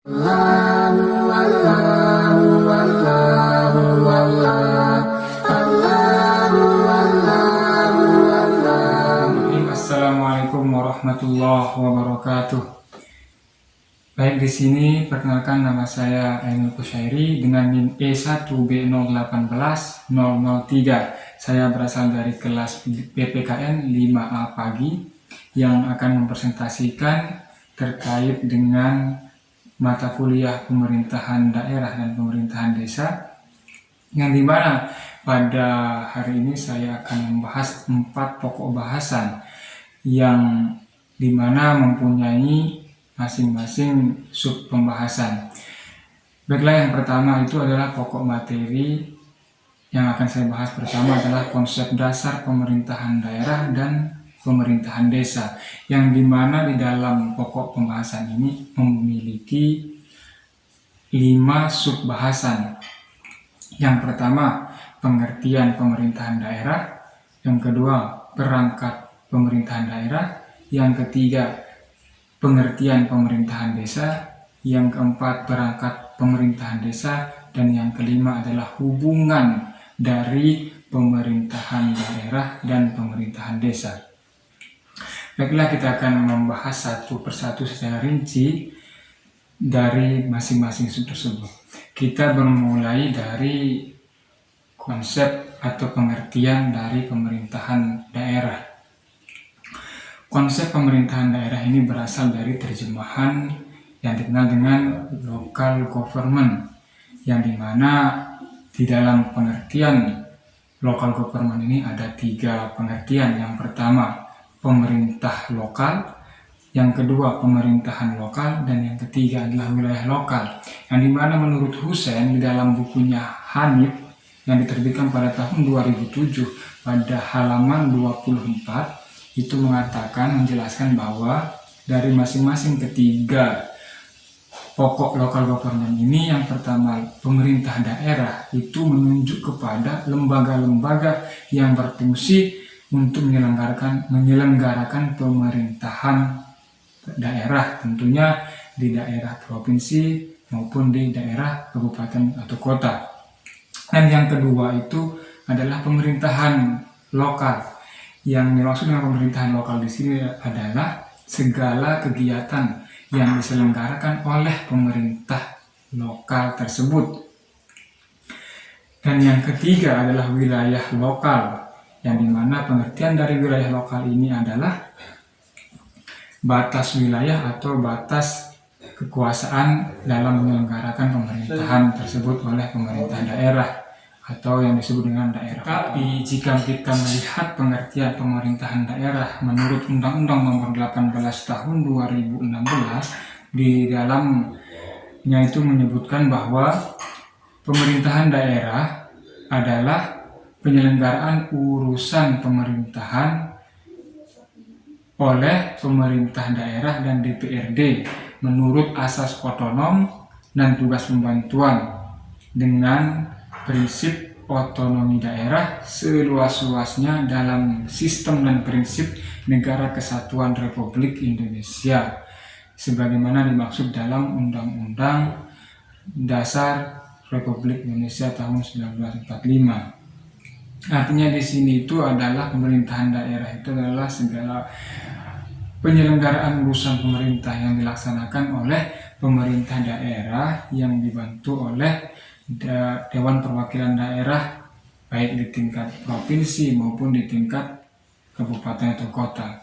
Assalamualaikum warahmatullahi wabarakatuh. Baik, di sini perkenalkan, nama saya Ainul Kusyairi dengan NIM E1B018003. Saya berasal dari kelas PPKN 5A pagi yang akan mempresentasikan terkait dengan mata kuliah pemerintahan daerah dan pemerintahan desa, yang dimana pada hari ini saya akan membahas 4 pokok bahasan yang dimana mempunyai masing-masing sub pembahasan. Baiklah, yang pertama itu adalah pokok materi yang akan saya bahas. Pertama adalah konsep dasar pemerintahan daerah dan pemerintahan desa, yang dimana di dalam pokok pembahasan ini memiliki 5 sub bahasan. Yang pertama, pengertian pemerintahan daerah. Yang kedua, perangkat pemerintahan daerah. Yang ketiga, pengertian pemerintahan desa. Yang keempat, perangkat pemerintahan desa. Dan yang kelima adalah hubungan dari pemerintahan daerah dan pemerintahan desa. Baiklah, kita akan membahas satu persatu secara rinci dari masing-masing sub tersebut. Kita bermulai dari konsep atau pengertian dari pemerintahan daerah. Konsep pemerintahan daerah ini berasal dari terjemahan yang dikenal dengan local government, yang dimana di dalam pengertian local government ini ada 3 pengertian. Yang pertama, pemerintah lokal, yang kedua pemerintahan lokal, dan yang ketiga adalah wilayah lokal, yang dimana menurut Hussein di dalam bukunya Hanif yang diterbitkan pada tahun 2007 pada halaman 24 itu menjelaskan bahwa dari masing-masing ketiga pokok local government ini, yang pertama pemerintah daerah itu menunjuk kepada lembaga-lembaga yang berfungsi untuk menyelenggarakan pemerintahan daerah, tentunya di daerah provinsi maupun di daerah kabupaten atau kota. Dan yang kedua itu adalah pemerintahan lokal. Yang dimaksud dengan pemerintahan lokal di sini adalah segala kegiatan yang diselenggarakan oleh pemerintah lokal tersebut. Dan yang ketiga adalah wilayah lokal, yang dimana pengertian dari wilayah lokal ini adalah batas wilayah atau batas kekuasaan dalam menyelenggarakan pemerintahan tersebut oleh pemerintah daerah atau yang disebut dengan daerah. Tapi jika kita melihat pengertian pemerintahan daerah menurut Undang-Undang Nomor 18 Tahun 2016, di dalamnya itu menyebutkan bahwa pemerintahan daerah adalah penyelenggaraan urusan pemerintahan oleh pemerintah daerah dan DPRD menurut asas otonom dan tugas pembantuan dengan prinsip otonomi daerah seluas-luasnya dalam sistem dan prinsip Negara Kesatuan Republik Indonesia sebagaimana dimaksud dalam Undang-Undang Dasar Republik Indonesia tahun 1945. Artinya di sini itu adalah pemerintahan daerah itu adalah segala penyelenggaraan urusan pemerintah yang dilaksanakan oleh pemerintah daerah yang dibantu oleh Dewan Perwakilan Daerah, baik di tingkat provinsi maupun di tingkat kabupaten atau kota.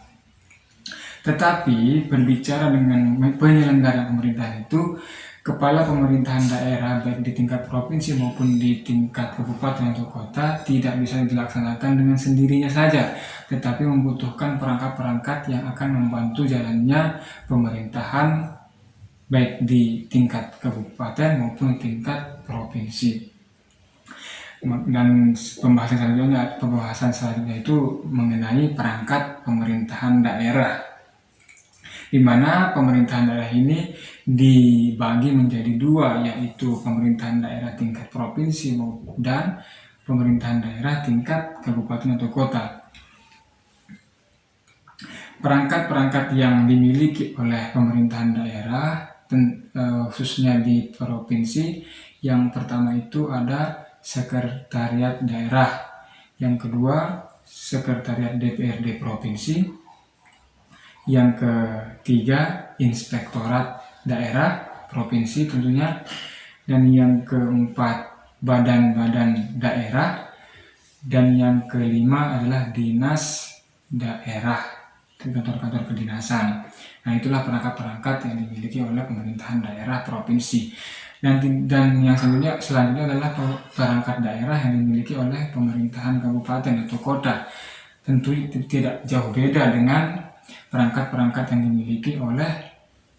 Tetapi berbicara dengan penyelenggaraan pemerintahan itu, kepala pemerintahan daerah baik di tingkat provinsi maupun di tingkat kabupaten atau kota tidak bisa dilaksanakan dengan sendirinya saja, tetapi membutuhkan perangkat-perangkat yang akan membantu jalannya pemerintahan baik di tingkat kabupaten maupun di tingkat provinsi. Dan pembahasan selanjutnya itu mengenai perangkat pemerintahan daerah, di mana pemerintahan daerah ini dibagi menjadi 2, yaitu pemerintahan daerah tingkat provinsi dan pemerintahan daerah tingkat kabupaten atau kota. Perangkat-perangkat yang dimiliki oleh pemerintahan daerah khususnya di provinsi. Yang pertama itu ada sekretariat daerah, yang kedua sekretariat DPRD provinsi, yang ketiga inspektorat daerah provinsi tentunya, dan yang keempat badan-badan daerah, dan yang kelima adalah dinas daerah, kantor-kantor kedinasan. Nah, itulah perangkat-perangkat yang dimiliki oleh pemerintahan daerah provinsi. Dan yang selanjutnya adalah perangkat daerah yang dimiliki oleh pemerintahan kabupaten atau kota. Tentu tidak jauh beda dengan perangkat-perangkat yang dimiliki oleh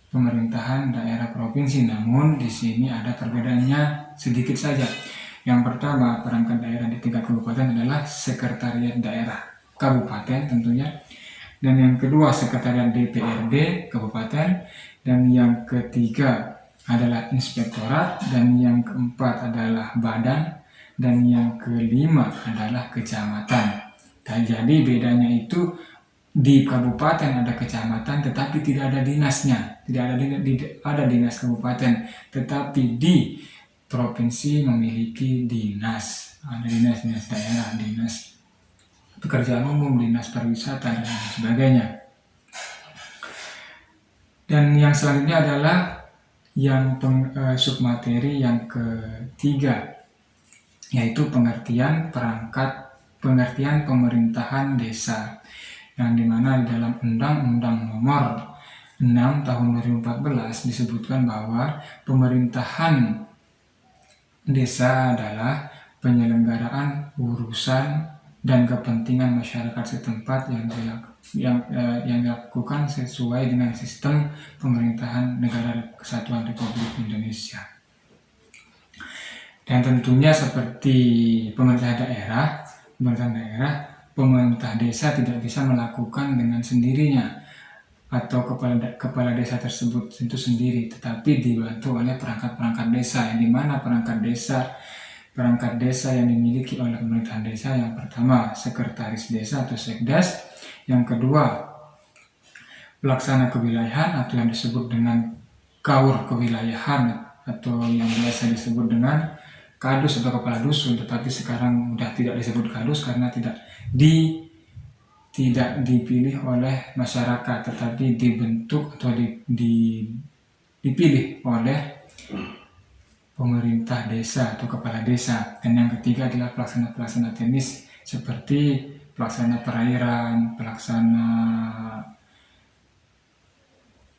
pemerintahan daerah provinsi. Namun di sini ada perbedaannya sedikit saja. Yang pertama, perangkat daerah di tingkat kabupaten adalah sekretariat daerah kabupaten tentunya. Dan yang kedua, sekretariat DPRD kabupaten. Dan yang ketiga adalah inspektorat. Dan yang keempat adalah badan. Dan yang kelima adalah kecamatan. Dan jadi bedanya itu di kabupaten ada kecamatan tetapi tidak ada dinasnya. Tidak ada dinas kabupaten, tetapi di provinsi memiliki dinas. Ada dinas daerah, dinas pekerjaan umum, dinas pariwisata, dan sebagainya. Dan yang selanjutnya adalah yang submateri yang ketiga, yaitu pengertian pemerintahan desa, yang dimana di dalam Undang-Undang Nomor 6 Tahun 2014 disebutkan bahwa pemerintahan desa adalah penyelenggaraan urusan dan kepentingan masyarakat setempat yang dilakukan sesuai dengan sistem pemerintahan Negara Kesatuan Republik Indonesia. Dan tentunya seperti pemerintah daerah, pemerintah desa tidak bisa melakukan dengan sendirinya atau kepala desa tersebut itu sendiri, tetapi dibantu oleh perangkat-perangkat desa, yang dimana perangkat desa yang dimiliki oleh pemerintahan desa, yang pertama sekretaris desa atau sekdas, yang kedua pelaksana kewilayahan atau yang disebut dengan kaur kewilayahan atau yang biasa disebut dengan kadus atau kepala dusun, tetapi sekarang sudah tidak disebut kadus karena tidak dipilih oleh masyarakat, tetapi dibentuk atau dipilih oleh pemerintah desa atau kepala desa. Dan yang ketiga adalah pelaksana teknis seperti pelaksana perairan, pelaksana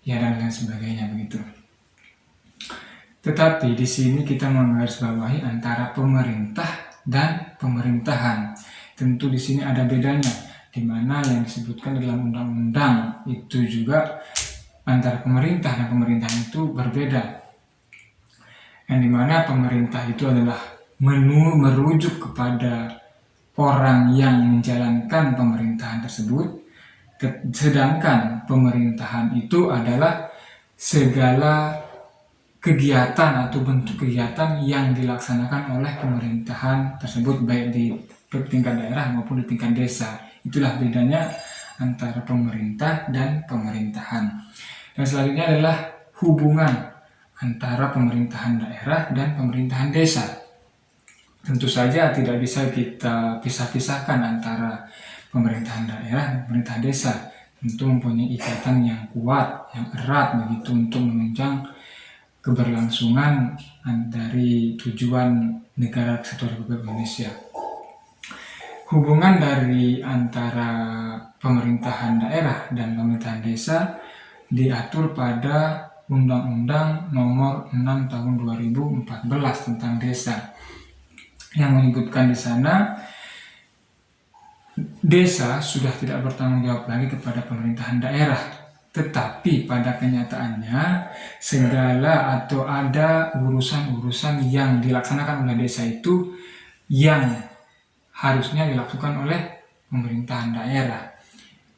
dan lain sebagainya begitu. Tetapi di sini kita menggarisbawahi antara pemerintah dan pemerintahan. Tentu di sini ada bedanya, di mana yang disebutkan dalam undang-undang itu juga antara pemerintah dan pemerintahan itu berbeda. Yang dimana pemerintah itu adalah merujuk kepada orang yang menjalankan pemerintahan tersebut, sedangkan pemerintahan itu adalah segala kegiatan atau bentuk kegiatan yang dilaksanakan oleh pemerintahan tersebut, baik di tingkat daerah maupun di tingkat desa. Itulah bedanya antara pemerintah dan pemerintahan. Dan selanjutnya adalah hubungan antara pemerintahan daerah dan pemerintahan desa. Tentu saja tidak bisa kita pisah-pisahkan antara pemerintahan daerah dan pemerintahan desa. Tentu mempunyai ikatan yang kuat, yang erat begitu untuk menunjang keberlangsungan dari tujuan Negara Kesatuan Republik Indonesia. Hubungan dari antara pemerintahan daerah dan pemerintahan desa diatur pada Undang-Undang Nomor 6 Tahun 2014 tentang desa, yang menyebutkan di sana desa sudah tidak bertanggung jawab lagi kepada pemerintahan daerah. Tetapi pada kenyataannya segala atau ada urusan-urusan yang dilaksanakan oleh desa itu yang harusnya dilakukan oleh pemerintahan daerah.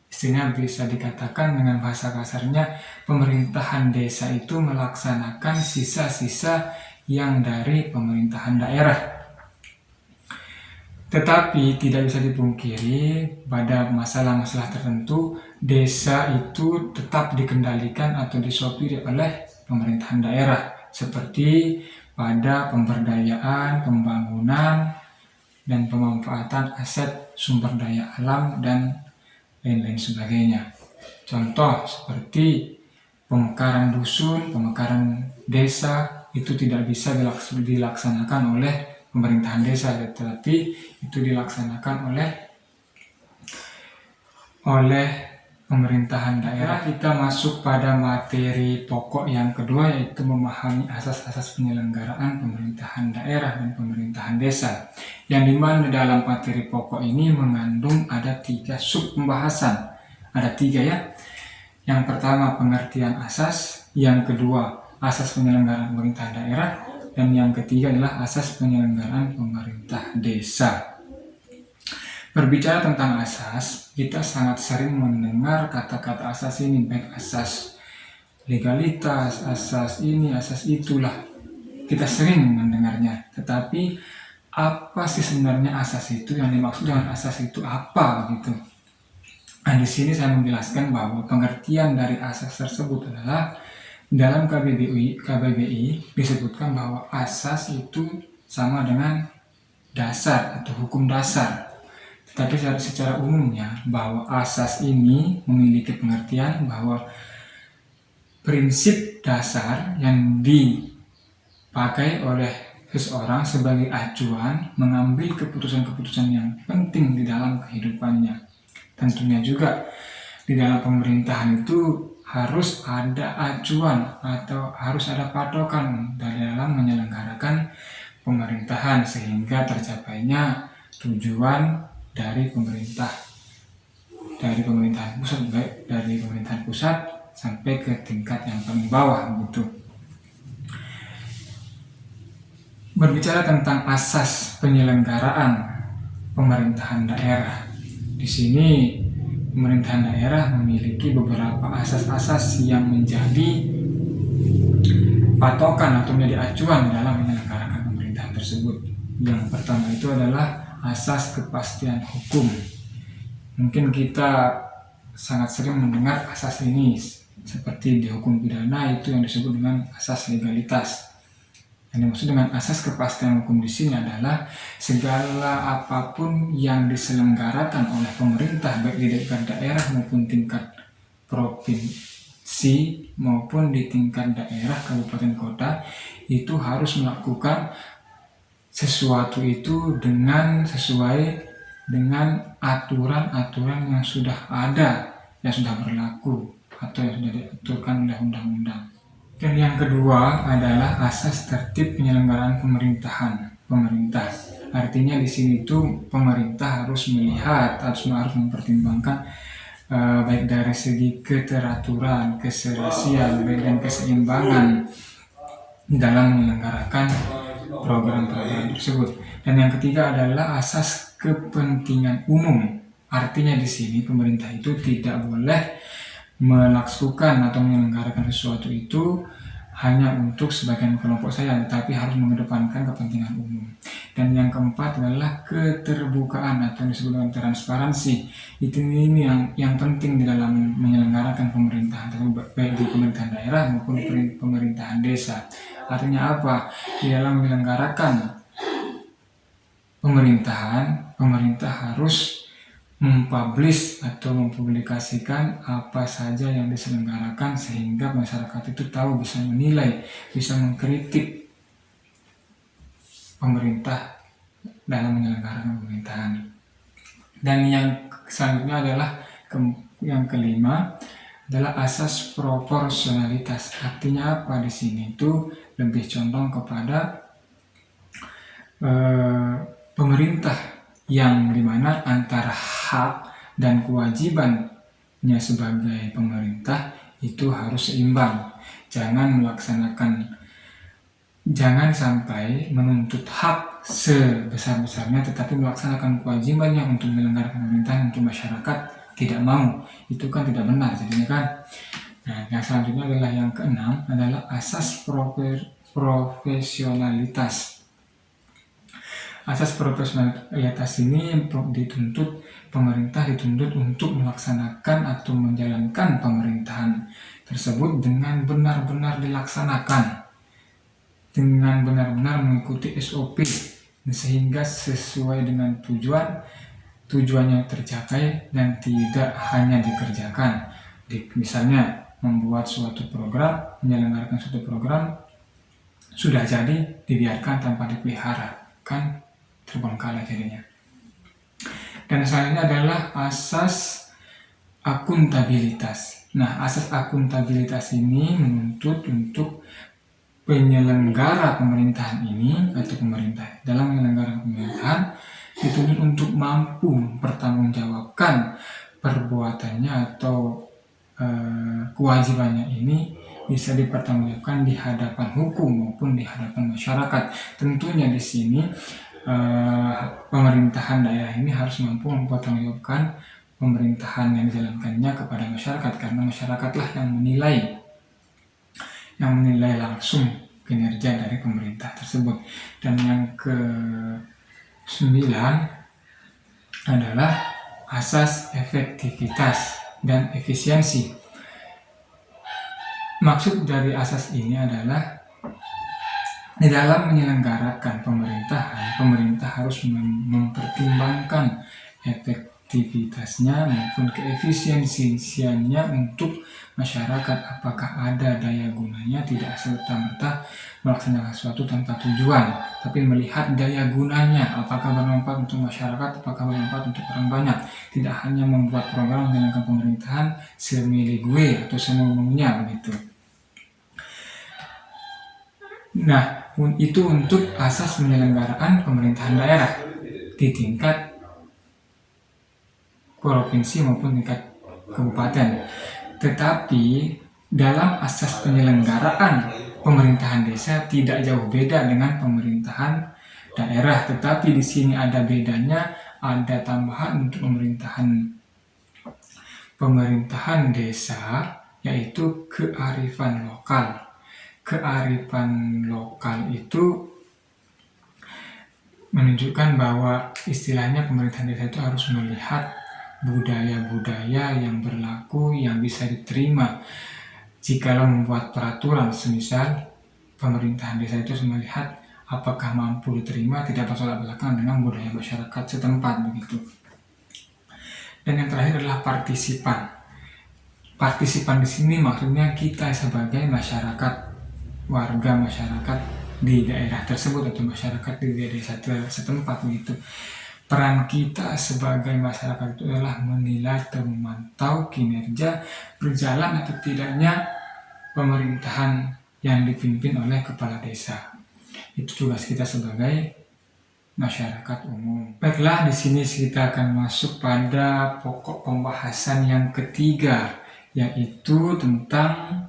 Istilahnya bisa dikatakan dengan bahasa kasarnya, pemerintahan desa itu melaksanakan sisa-sisa yang dari pemerintahan daerah. Tetapi tidak bisa dipungkiri pada masalah-masalah tertentu desa itu tetap dikendalikan atau disopiri oleh pemerintahan daerah, seperti pada pemberdayaan, pembangunan, dan pemanfaatan aset sumber daya alam, dan lain-lain sebagainya. Contoh seperti pemekaran dusun, pemekaran desa, itu tidak bisa dilaksanakan oleh pemerintahan desa, tetapi itu dilaksanakan oleh pemerintahan daerah. Kita masuk pada materi pokok yang kedua, yaitu memahami asas-asas penyelenggaraan pemerintahan daerah dan pemerintahan desa, yang dimana dalam materi pokok ini mengandung ada 3 sub pembahasan. Ada 3 ya. Yang pertama pengertian asas, yang kedua asas penyelenggaraan pemerintahan daerah, dan yang ketiga adalah asas penyelenggaraan pemerintah desa. Berbicara tentang asas, kita sangat sering mendengar kata-kata asas ini, baik asas legalitas, asas ini, asas itulah. Kita sering mendengarnya, tetapi apa sih sebenarnya asas itu? Yang dimaksud dengan asas itu apa gitu? Nah, di sini saya menjelaskan bahwa pengertian dari asas tersebut adalah dalam KBBI disebutkan bahwa asas itu sama dengan dasar atau hukum dasar. Tetapi secara umumnya bahwa asas ini memiliki pengertian bahwa prinsip dasar yang dipakai oleh seseorang sebagai acuan mengambil keputusan-keputusan yang penting di dalam kehidupannya. Tentunya juga di dalam pemerintahan itu harus ada acuan atau harus ada patokan dalam menyelenggarakan pemerintahan sehingga tercapainya tujuan dari pemerintahan pusat, baik dari pemerintahan pusat sampai ke tingkat yang paling bawah gitu. Berbicara tentang asas penyelenggaraan pemerintahan daerah, di sini pemerintahan daerah memiliki beberapa asas-asas yang menjadi patokan atau menjadi acuan dalam menyelenggarakan pemerintahan tersebut. Yang pertama itu adalah asas kepastian hukum. Mungkin kita sangat sering mendengar asas ini, seperti di hukum pidana itu yang disebut dengan asas legalitas. Yang dimaksud dengan asas kepastian hukum di sini adalah segala apapun yang diselenggarakan oleh pemerintah, baik di tingkat daerah maupun tingkat provinsi maupun di tingkat daerah, kabupaten, kota, itu harus melakukan sesuatu itu sesuai dengan aturan-aturan yang sudah ada, yang sudah berlaku atau yang sudah diaturkan oleh undang-undang. Dan yang kedua adalah asas tertib penyelenggaraan pemerintah. Artinya di sini itu pemerintah harus melihat, harus mempertimbangkan baik dari segi keteraturan, keserasian, dan keseimbangan dalam menyelenggarakan program-program tersebut. Dan yang ketiga adalah asas kepentingan umum. Artinya di sini pemerintah itu tidak boleh melaksukan atau menyelenggarakan sesuatu itu hanya untuk sebagian kelompok saja, tetapi harus mengedepankan kepentingan umum. Dan yang keempat adalah keterbukaan atau disebut dengan transparansi. Ini yang penting di dalam menyelenggarakan pemerintahan, baik di pemerintahan daerah maupun di pemerintahan desa. Artinya apa? Di dalam menyelenggarakan pemerintahan, pemerintah harus mempublish atau mempublikasikan apa saja yang diselenggarakan sehingga masyarakat itu tahu, bisa menilai, bisa mengkritik pemerintah dalam menyelenggarakan pemerintahan. Dan yang selanjutnya adalah yang kelima adalah asas proporsionalitas. Artinya apa di sini itu lebih condong kepada pemerintah yang dimana antara hak dan kewajibannya sebagai pemerintah itu harus seimbang. Jangan sampai menuntut hak sebesar-besarnya tetapi melaksanakan kewajibannya untuk menyelenggarakan pemerintahan untuk masyarakat tidak mau. Itu kan tidak benar jadinya kan. Nah, yang selanjutnya adalah yang keenam adalah asas profesionalitas. Asas profesionalitas ini pemerintah dituntut untuk melaksanakan atau menjalankan pemerintahan tersebut dengan benar-benar dilaksanakan, dengan benar-benar mengikuti SOP, sehingga sesuai dengan tujuannya tercapai dan tidak hanya dikerjakan. Misalnya membuat suatu program, menyelenggarakan suatu program, sudah jadi dibiarkan tanpa dipelihara, kan terbengkalai jadinya. Dan selanjutnya adalah asas akuntabilitas. Nah, asas akuntabilitas ini menuntut untuk penyelenggara pemerintahan ini atau pemerintah dalam menyelenggarakan pemerintahan dituntut untuk mampu mempertanggungjawabkan perbuatannya atau kewajibannya ini bisa dipertanggungjawabkan di hadapan hukum maupun di hadapan masyarakat. Tentunya di sini pemerintahan daerah ini harus mampu mempertanggungjawabkan pemerintahan yang dijalankannya kepada masyarakat, karena masyarakatlah yang menilai langsung kinerja dari pemerintah tersebut. Dan yang ke-9 adalah asas efektivitas dan efisiensi. Maksud dari asas ini adalah di dalam menyelenggarakan pemerintahan, pemerintah harus mempertimbangkan efektivitasnya maupun keefisiensiannya untuk masyarakat. Apakah ada daya gunanya, tidak serta-merta melaksanakan sesuatu tanpa tujuan, tapi melihat daya gunanya, apakah bermanfaat untuk masyarakat, apakah bermanfaat untuk orang banyak. Tidak hanya membuat program menjalankan pemerintahan semilih gue atau semau-maunya begitu. Nah, itu untuk asas penyelenggaraan pemerintahan daerah di tingkat provinsi maupun tingkat kabupaten. Tetapi dalam asas penyelenggaraan pemerintahan desa tidak jauh beda dengan pemerintahan daerah, tetapi di sini ada bedanya, ada tambahan untuk pemerintahan desa, yaitu kearifan lokal. Kearifan lokal itu menunjukkan bahwa istilahnya pemerintahan desa itu harus melihat budaya-budaya yang berlaku yang bisa diterima. Jikalau membuat peraturan, semisal pemerintahan desa itu harus melihat apakah mampu diterima, tidak bertolak belakang dengan budaya masyarakat setempat begitu. Dan yang terakhir adalah partisipan. Partisipan di sini maksudnya kita sebagai masyarakat, warga masyarakat di daerah tersebut atau masyarakat di desa setempat begitu. Peran kita sebagai masyarakat itu adalah menilai atau memantau kinerja berjalan atau tidaknya pemerintahan yang dipimpin oleh kepala desa. Itu tugas kita sebagai masyarakat umum. Baiklah, di sini kita akan masuk pada pokok pembahasan yang ketiga, yaitu tentang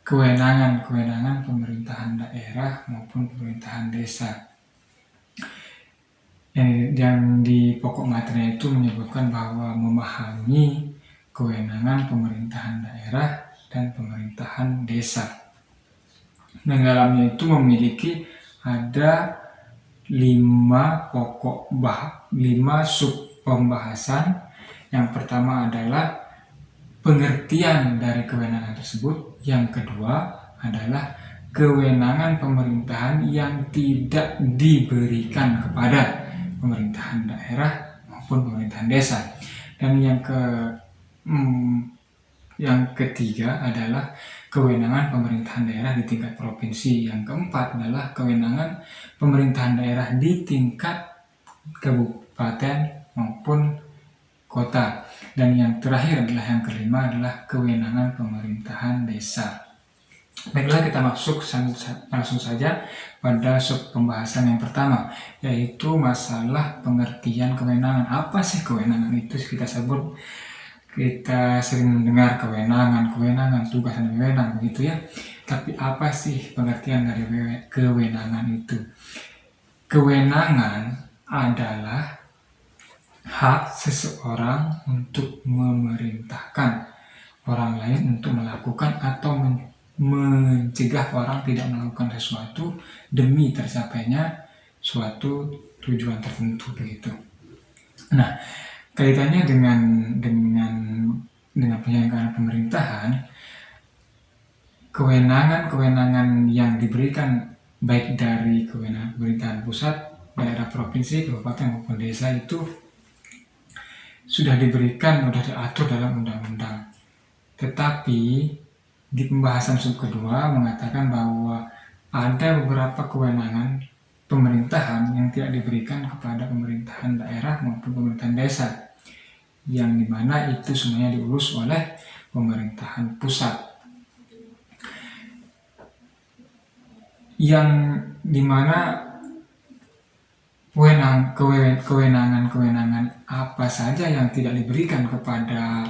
kewenangan pemerintahan daerah maupun pemerintahan desa. Yang di pokok materi itu menyebutkan bahwa memahami kewenangan pemerintahan daerah dan pemerintahan desa. Dan dalamnya itu memiliki ada 5 sub pembahasan. Yang pertama adalah pengertian dari kewenangan tersebut. Yang kedua adalah kewenangan pemerintahan yang tidak diberikan kepada pemerintahan daerah maupun pemerintahan desa. Dan yang ketiga adalah kewenangan pemerintahan daerah di tingkat provinsi. Yang keempat adalah kewenangan pemerintahan daerah di tingkat kabupaten maupun kota. Dan yang terakhir adalah yang kelima adalah kewenangan pemerintahan desa. Baiklah, kita masuk langsung saja pada sub pembahasan yang pertama, yaitu masalah pengertian kewenangan. Apa sih kewenangan itu? Kita sering mendengar kewenangan, tugas dan wewenang begitu ya. Tapi apa sih pengertian dari kewenangan itu? Kewenangan adalah hak seseorang untuk memerintahkan orang lain untuk melakukan atau mencegah orang tidak melakukan sesuatu demi tercapainya suatu tujuan tertentu begitu. Nah, kaitannya dengan dengan penyelenggaraan pemerintahan, kewenangan-kewenangan yang diberikan baik dari kewenangan pemerintahan pusat, daerah, provinsi, kabupaten maupun desa itu sudah diberikan, sudah diatur dalam undang-undang. Tetapi di pembahasan sub kedua mengatakan bahwa ada beberapa kewenangan pemerintahan yang tidak diberikan kepada pemerintahan daerah maupun pemerintahan desa, yang dimana itu semuanya diurus oleh pemerintahan pusat, yang dimana kewenangan apa saja yang tidak diberikan kepada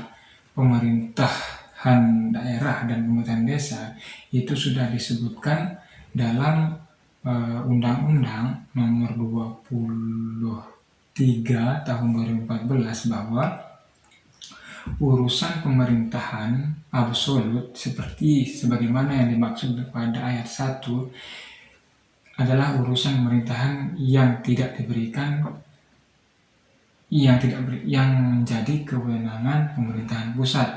pemerintahan daerah dan pemerintahan desa itu sudah disebutkan dalam Undang-Undang Nomor 23 Tahun 2014 bahwa urusan pemerintahan absolut sebagaimana yang dimaksud pada ayat 1 adalah urusan pemerintahan yang menjadi kewenangan pemerintahan pusat,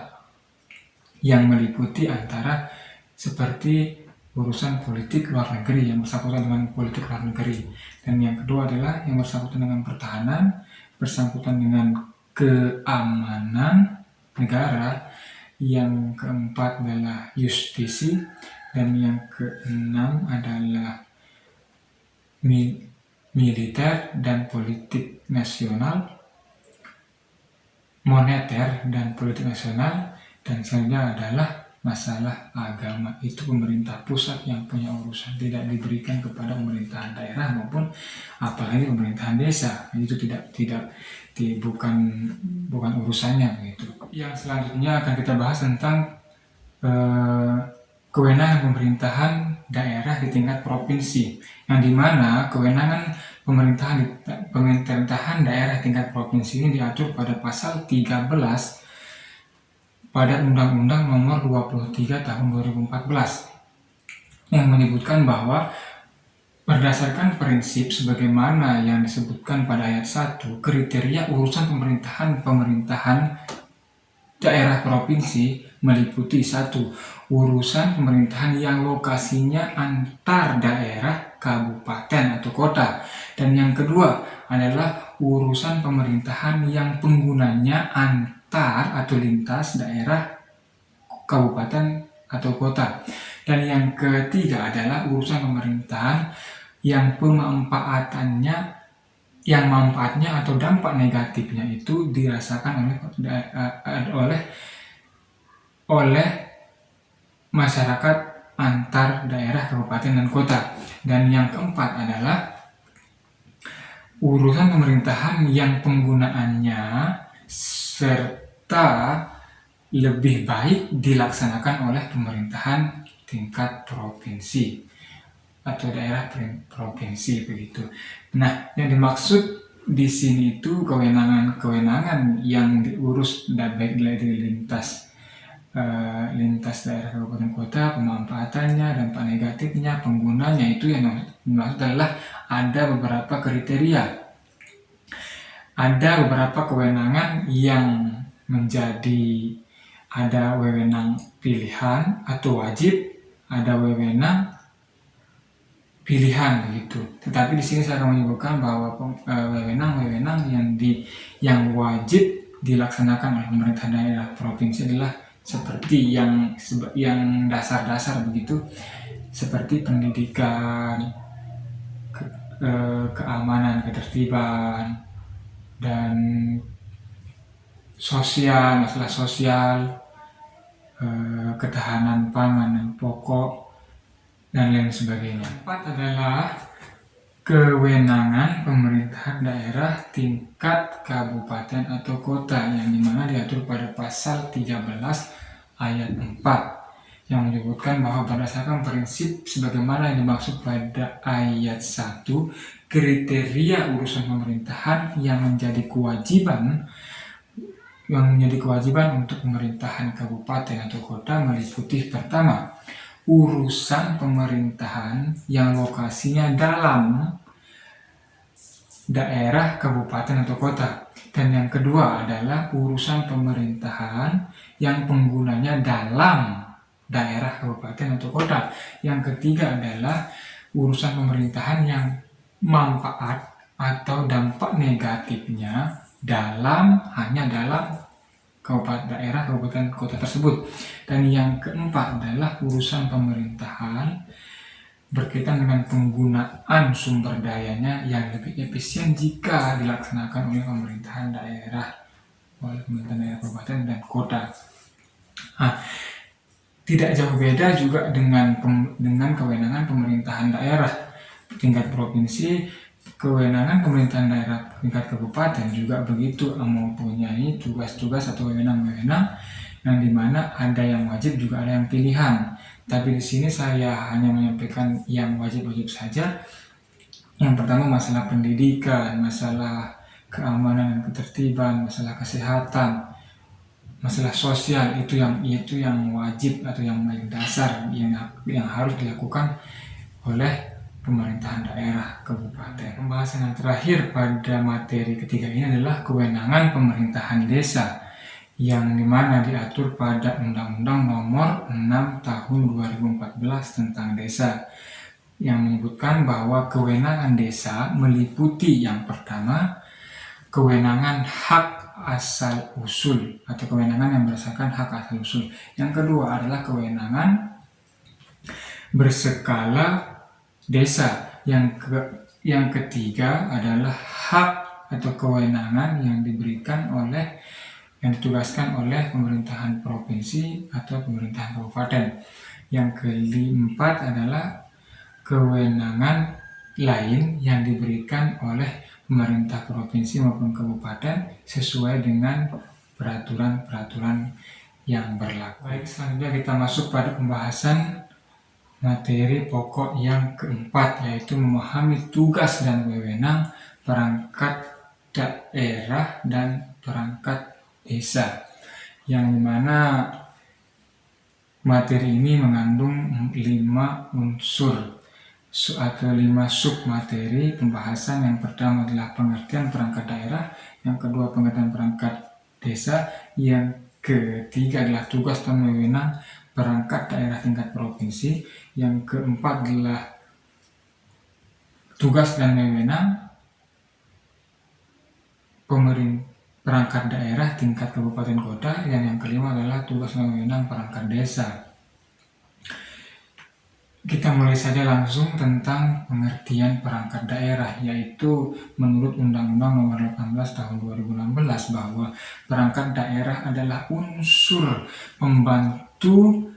yang meliputi antara seperti urusan politik luar negeri yang bersangkutan dengan politik luar negeri, dan yang kedua adalah yang bersangkutan dengan pertahanan, bersangkutan dengan keamanan negara, yang keempat adalah justisi, dan yang keenam adalah militer dan politik nasional, moneter dan politik nasional, dan selanjutnya adalah masalah agama. Itu pemerintah pusat yang punya urusan, tidak diberikan kepada pemerintahan daerah maupun apalagi pemerintahan desa. Itu bukan urusannya begitu. Yang selanjutnya akan kita bahas tentang kewenangan pemerintahan daerah di tingkat provinsi, yang dimana kewenangan pemerintahan daerah tingkat provinsi ini diatur pada pasal 13 pada Undang-Undang Nomor 23 Tahun 2014, yang menyebutkan bahwa berdasarkan prinsip sebagaimana yang disebutkan pada ayat 1, kriteria urusan pemerintahan daerah provinsi meliputi 1. Urusan pemerintahan yang lokasinya antar daerah, kabupaten atau kota, dan yang kedua adalah urusan pemerintahan yang penggunanya antar atau lintas daerah, kabupaten atau kota, dan yang ketiga adalah urusan pemerintahan yang manfaatnya atau dampak negatifnya itu dirasakan oleh masyarakat antar daerah, kabupaten dan kota, dan yang keempat adalah urusan pemerintahan yang penggunaannya serta lebih baik dilaksanakan oleh pemerintahan tingkat provinsi atau daerah provinsi begitu. Nah, yang dimaksud di sini itu kewenangan yang diurus baik dari lintas daerah, kabupaten, kota, pemanfaatannya, dampak negatifnya, penggunanya, itu yang dimaksud adalah ada beberapa kriteria. Ada beberapa kewenangan yang ada wewenang pilihan atau wajib, ada wewenang pilihan begitu. Tetapi di sini saya akan menyebutkan bahwa wewenang yang wajib dilaksanakan oleh pemerintah daerah provinsi adalah seperti yang dasar-dasar begitu, seperti pendidikan, keamanan, ketertiban, dan masalah sosial, ketahanan pangan pokok, dan lain sebagainya. 4 adalah kewenangan pemerintahan daerah tingkat kabupaten atau kota, yang dimana diatur pada pasal 13 ayat 4, yang menyebutkan bahwa berdasarkan prinsip sebagaimana yang dimaksud pada ayat 1, kriteria urusan pemerintahan yang menjadi kewajiban untuk pemerintahan kabupaten atau kota meliputi: pertama, urusan pemerintahan yang lokasinya dalam daerah, kabupaten atau kota. Dan yang kedua adalah urusan pemerintahan yang penggunanya dalam daerah, kabupaten atau kota. Yang ketiga adalah urusan pemerintahan yang manfaat atau dampak negatifnya hanya dalam kabupaten, daerah, kabupaten, kota tersebut. Dan yang keempat adalah urusan pemerintahan berkaitan dengan penggunaan sumber dayanya yang lebih efisien jika dilaksanakan oleh pemerintahan daerah, kabupaten dan kota. Tidak jauh beda juga dengan kewenangan pemerintahan daerah tingkat provinsi. Kewenangan pemerintahan daerah tingkat kabupaten juga begitu, mempunyai tugas-tugas atau wewenang-wewenang yang dimana ada yang wajib juga ada yang pilihan. Tapi di sini saya hanya menyampaikan yang wajib-wajib saja. Yang pertama masalah pendidikan, masalah keamanan dan ketertiban, masalah kesehatan, masalah sosial, itu yang wajib atau yang paling dasar yang harus dilakukan oleh pemerintahan daerah, kabupaten. Pembahasan yang terakhir pada materi ketiga ini adalah kewenangan pemerintahan desa, yang dimana diatur pada Undang-Undang Nomor 6 Tahun 2014 tentang desa, yang menyebutkan bahwa kewenangan desa meliputi yang pertama, kewenangan hak asal usul atau kewenangan yang berdasarkan hak asal usul. Yang kedua adalah kewenangan berskala desa. Yang ketiga adalah hak atau kewenangan yang ditugaskan oleh pemerintahan provinsi atau pemerintahan kabupaten. Yang keempat adalah kewenangan lain yang diberikan oleh pemerintah provinsi maupun kabupaten sesuai dengan peraturan-peraturan yang berlaku. Baik, selanjutnya kita masuk pada pembahasan materi pokok yang keempat, yaitu memahami tugas dan wewenang perangkat daerah dan perangkat desa, yang dimana materi ini mengandung 5 unsur atau 5 submateri pembahasan. Yang pertama adalah pengertian perangkat daerah, yang kedua pengertian perangkat desa, yang ketiga adalah tugas dan wewenang perangkat daerah tingkat provinsi, yang keempat adalah tugas dan wewenang perangkat daerah tingkat kabupaten kota, dan yang kelima adalah tugas dan wewenang perangkat desa. Kita mulai saja langsung tentang pengertian perangkat daerah, yaitu menurut Undang-Undang Nomor 18 Tahun 2016 bahwa perangkat daerah adalah unsur pembantu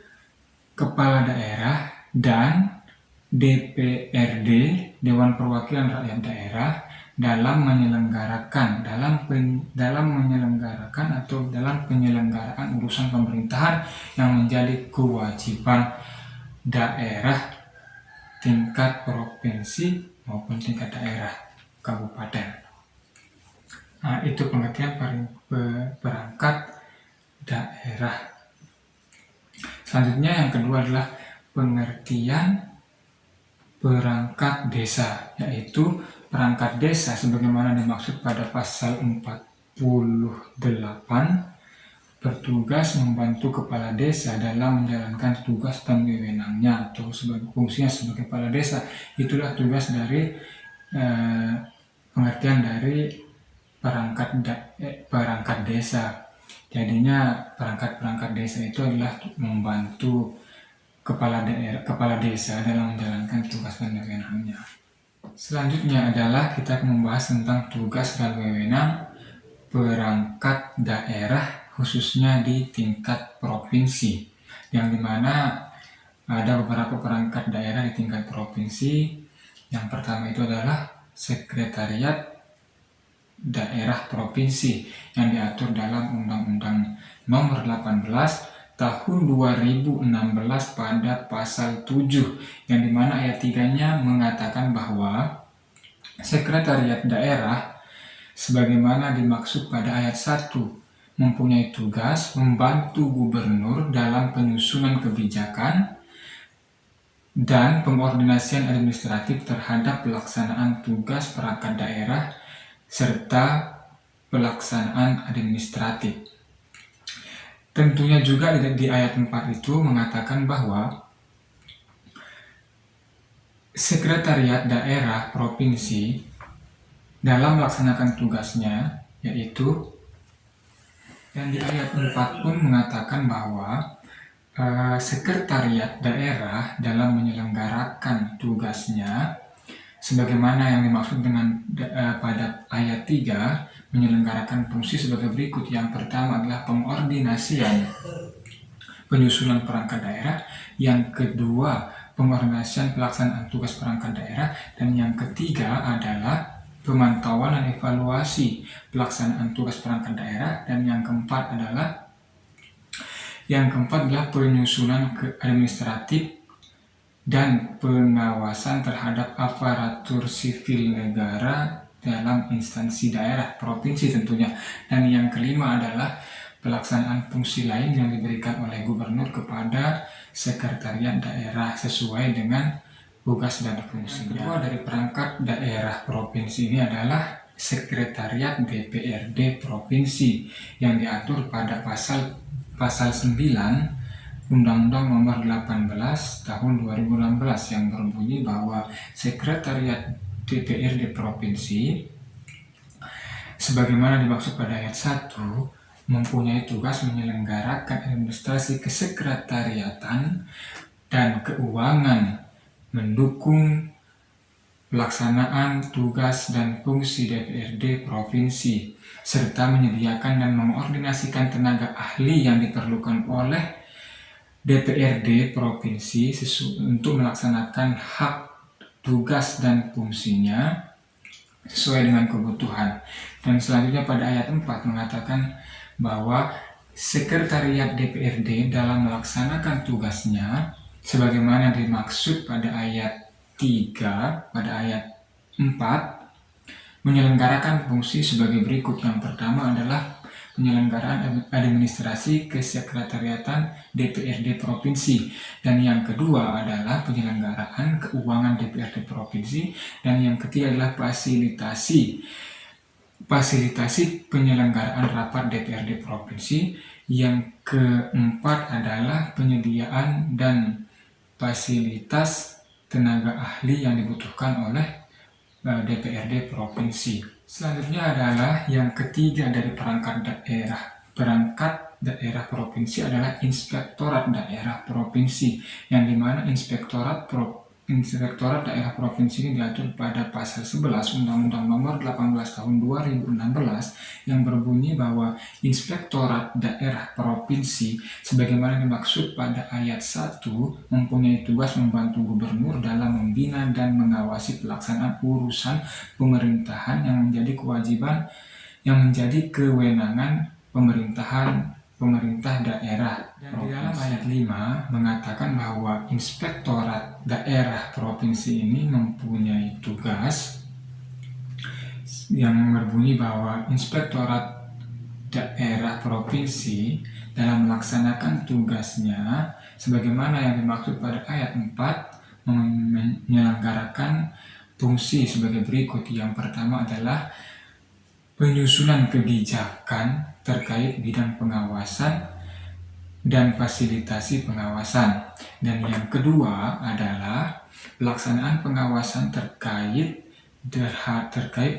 kepala daerah dan DPRD, Dewan Perwakilan Rakyat Daerah, dalam penyelenggaraan urusan pemerintahan yang menjadi kewajiban daerah tingkat provinsi maupun tingkat daerah kabupaten. Itu pengertian perangkat daerah. Selanjutnya yang kedua adalah pengertian perangkat desa, yaitu perangkat desa sebagaimana dimaksud pada pasal 48, bertugas membantu kepala desa dalam menjalankan tugas dan wewenangnya atau fungsinya sebagai kepala desa. Itulah tugas dari pengertian dari perangkat desa. Jadinya perangkat desa itu adalah membantu kepala desa dalam menjalankan tugas dan wewenangnya. Selanjutnya adalah kita akan membahas tentang tugas dan wewenang perangkat daerah khususnya di tingkat provinsi, yang dimana ada beberapa perangkat daerah di tingkat provinsi. Yang pertama itu adalah sekretariat daerah provinsi yang diatur dalam Undang-Undang Nomor 18 Tahun 2016 pada pasal 7, yang dimana ayat 3-nya mengatakan bahwa sekretariat daerah sebagaimana dimaksud pada ayat 1 mempunyai tugas membantu gubernur dalam penyusunan kebijakan dan pengordinasian administratif terhadap pelaksanaan tugas perangkat daerah serta pelaksanaan administratif. Tentunya juga di ayat 4 itu mengatakan bahwa sekretariat daerah provinsi dalam melaksanakan tugasnya, yaitu, dan di ayat 4 pun mengatakan bahwa sekretariat daerah dalam menyelenggarakan tugasnya sebagaimana yang dimaksud dengan pada ayat 3, menyelenggarakan fungsi sebagai berikut. Yang pertama adalah pengordinasian penyusunan perangkat daerah, yang kedua pengordinasian pelaksanaan tugas perangkat daerah, dan yang ketiga adalah pemantauan dan evaluasi pelaksanaan tugas perangkat daerah, dan yang keempat adalah penyusunan administratif dan pengawasan terhadap aparatur sipil negara dalam instansi daerah provinsi tentunya. Dan yang kelima adalah pelaksanaan fungsi lain yang diberikan oleh gubernur kepada sekretariat daerah sesuai dengan tugas dan fungsinya. Yang kedua dari perangkat daerah provinsi ini adalah sekretariat DPRD provinsi yang diatur pada pasal 9 Undang-Undang Nomor 18 Tahun 2016 yang berbunyi bahwa sekretariat DPRD provinsi sebagaimana dimaksud pada ayat 1 mempunyai tugas menyelenggarakan administrasi kesekretariatan dan keuangan, mendukung pelaksanaan tugas dan fungsi DPRD provinsi, serta menyediakan dan mengordinasikan tenaga ahli yang diperlukan oleh DPRD provinsi untuk melaksanakan hak, tugas, dan fungsinya sesuai dengan kebutuhan. Dan selanjutnya pada ayat 4 mengatakan bahwa sekretariat DPRD dalam melaksanakan tugasnya sebagaimana dimaksud pada ayat 3, pada ayat 4, menyelenggarakan fungsi sebagai berikut. Yang pertama adalah penyelenggaraan administrasi kesekretariatan DPRD provinsi, dan yang kedua adalah penyelenggaraan keuangan DPRD provinsi, dan yang ketiga adalah fasilitasi penyelenggaraan rapat DPRD provinsi, yang keempat adalah penyediaan dan fasilitas tenaga ahli yang dibutuhkan oleh DPRD provinsi. Selanjutnya adalah yang ketiga dari perangkat daerah provinsi adalah inspektorat daerah provinsi, yang dimana inspektorat daerah provinsi ini diatur pada pasal 11 Undang-Undang Nomor 18 Tahun 2016 yang berbunyi bahwa inspektorat daerah provinsi sebagaimana dimaksud pada ayat 1 mempunyai tugas membantu gubernur dalam membina dan mengawasi pelaksanaan urusan pemerintahan yang menjadi kewenangan pemerintah daerah. Dan di dalam ayat 5 mengatakan bahwa inspektorat daerah provinsi ini mempunyai tugas yang berbunyi bahwa inspektorat daerah provinsi dalam melaksanakan tugasnya sebagaimana yang dimaksud pada ayat 4 menyelenggarakan fungsi sebagai berikut. Yang pertama adalah penyusunan kebijakan terkait bidang pengawasan dan fasilitasi pengawasan. Dan yang kedua adalah pelaksanaan pengawasan terkait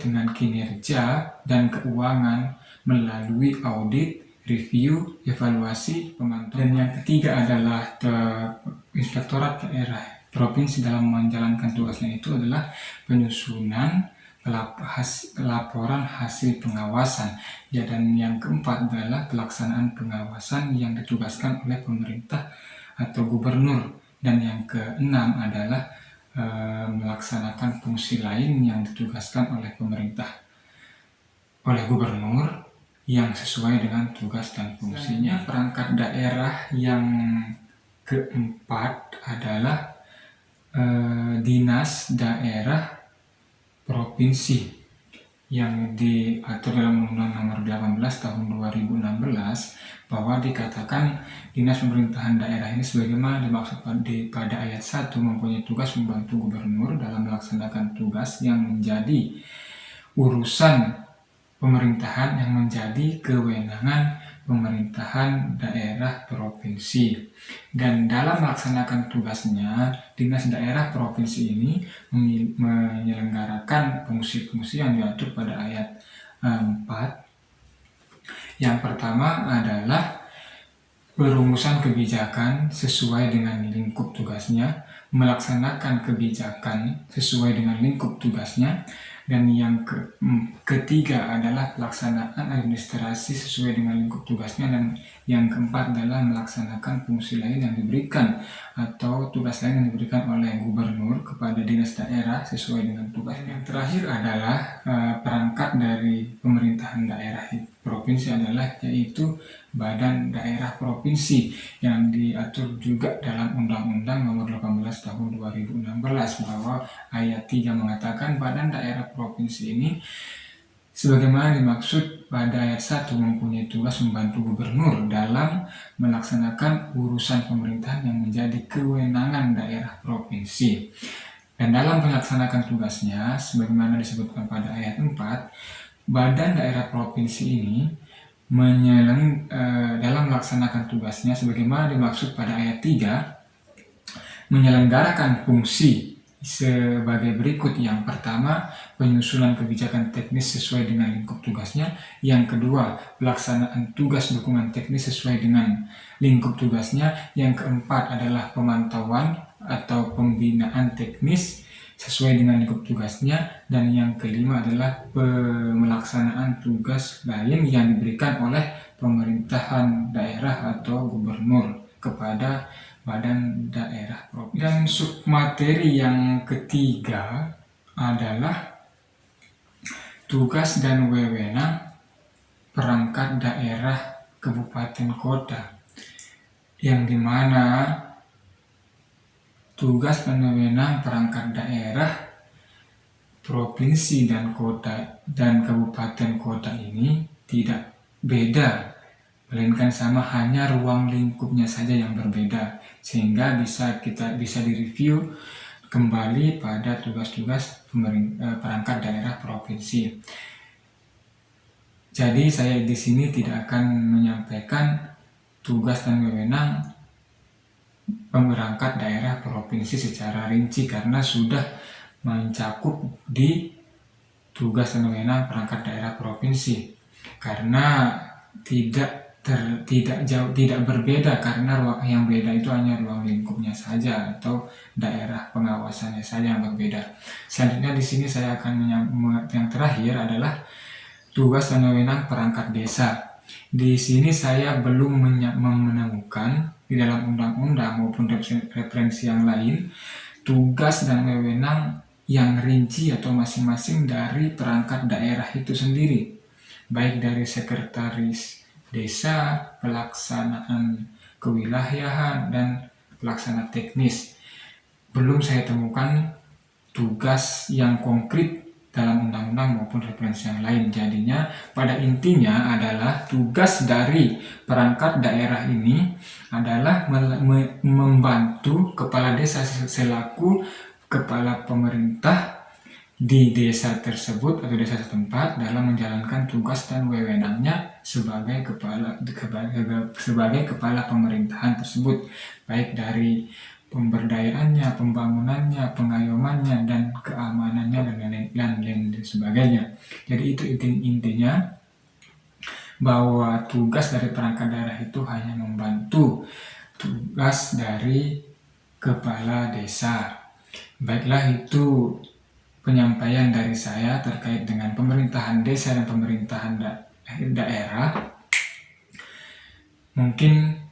dengan kinerja dan keuangan melalui audit, review, evaluasi, pemantauan. Dan yang ketiga adalah inspektorat daerah provinsi dalam menjalankan tugasnya itu adalah penyusunan laporan hasil pengawasan. Ya, dan yang keempat adalah pelaksanaan pengawasan yang ditugaskan oleh pemerintah atau gubernur. Dan yang keenam adalah melaksanakan fungsi lain yang ditugaskan oleh pemerintah, oleh gubernur yang sesuai dengan tugas dan fungsinya. Perangkat daerah yang keempat adalah dinas daerah provinsi, yang diatur dalam Undang-Undang Nomor 18 Tahun 2016, bahwa dikatakan Dinas Pemerintahan Daerah ini sebagaimana dimaksud pada ayat 1 mempunyai tugas membantu gubernur dalam melaksanakan tugas yang menjadi urusan pemerintahan yang menjadi kewenangan pemerintahan daerah provinsi. Dan dalam melaksanakan tugasnya, dinas daerah provinsi ini menyelenggarakan fungsi-fungsi yang diatur pada ayat 4. Yang pertama adalah perumusan kebijakan sesuai dengan lingkup tugasnya, melaksanakan kebijakan sesuai dengan lingkup tugasnya, dan yang ketiga adalah pelaksanaan administrasi sesuai dengan lingkup tugasnya, dan yang keempat adalah melaksanakan fungsi lain yang diberikan atau tugas lain yang diberikan oleh gubernur kepada dinas daerah sesuai dengan tugasnya. Yang terakhir adalah perangkat dari pemerintahan daerah provinsi adalah yaitu Badan Daerah Provinsi yang diatur juga dalam Undang-Undang Nomor 18 Tahun 2016, bahwa ayat 3 mengatakan Badan Daerah Provinsi ini sebagaimana dimaksud pada ayat 1 mempunyai tugas membantu gubernur dalam melaksanakan urusan pemerintahan yang menjadi kewenangan daerah provinsi. Dan dalam melaksanakan tugasnya sebagaimana disebutkan pada ayat 4, Badan Daerah Provinsi ini dalam melaksanakan tugasnya sebagaimana dimaksud pada ayat 3 menyelenggarakan fungsi sebagai berikut. Yang pertama, penyusunan kebijakan teknis sesuai dengan lingkup tugasnya. Yang kedua, pelaksanaan tugas dukungan teknis sesuai dengan lingkup tugasnya. Yang keempat adalah pemantauan atau pembinaan teknis sesuai dengan lingkup tugasnya, dan yang kelima adalah pelaksanaan tugas lain yang diberikan oleh pemerintahan daerah atau gubernur kepada badan daerah provinsi. Dan submateri yang ketiga adalah tugas dan wewenang perangkat daerah kabupaten kota, yang dimana tugas dan wewenang perangkat daerah provinsi dan kota dan kabupaten kota ini tidak beda, melainkan sama, hanya ruang lingkupnya saja yang berbeda, sehingga bisa direview kembali pada tugas-tugas perangkat daerah provinsi. Jadi saya di sini tidak akan menyampaikan tugas dan wewenang perangkat daerah provinsi secara rinci karena sudah mencakup di tugas dan wewenang perangkat daerah provinsi, karena tidak berbeda, karena yang beda itu hanya ruang lingkupnya saja atau daerah pengawasannya saja yang berbeda. Selanjutnya di sini saya akan yang terakhir adalah tugas dan wewenang perangkat desa. Di sini saya belum menemukan di dalam undang-undang maupun referensi yang lain tugas dan wewenang yang rinci atau masing-masing dari perangkat daerah itu sendiri, baik dari sekretaris desa, pelaksanaan kewilayahan, dan pelaksana teknis. Belum saya temukan tugas yang konkret dalam undang-undang maupun referensi yang lain. Jadinya pada intinya adalah tugas dari perangkat daerah ini adalah membantu kepala desa selaku kepala pemerintah di desa tersebut atau desa setempat dalam menjalankan tugas dan wewenangnya sebagai kepala pemerintahan tersebut, baik dari pemberdayaannya, pembangunannya, pengayomannya, dan keamanannya, dan lain sebagainya. Jadi itu intinya, bahwa tugas dari perangkat daerah itu hanya membantu tugas dari kepala desa. Baiklah, itu penyampaian dari saya terkait dengan pemerintahan desa dan pemerintahan daerah. Mungkin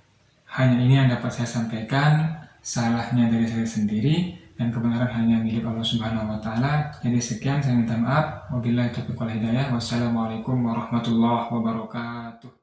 hanya ini yang dapat saya sampaikan. Salahnya dari saya sendiri dan kebenaran hanya milik Allah Subhanahu wa Ta'ala. Jadi sekian, saya minta maaf. Wabillahi taufiq wal hidayah. Wassalamualaikum warahmatullahi wabarakatuh.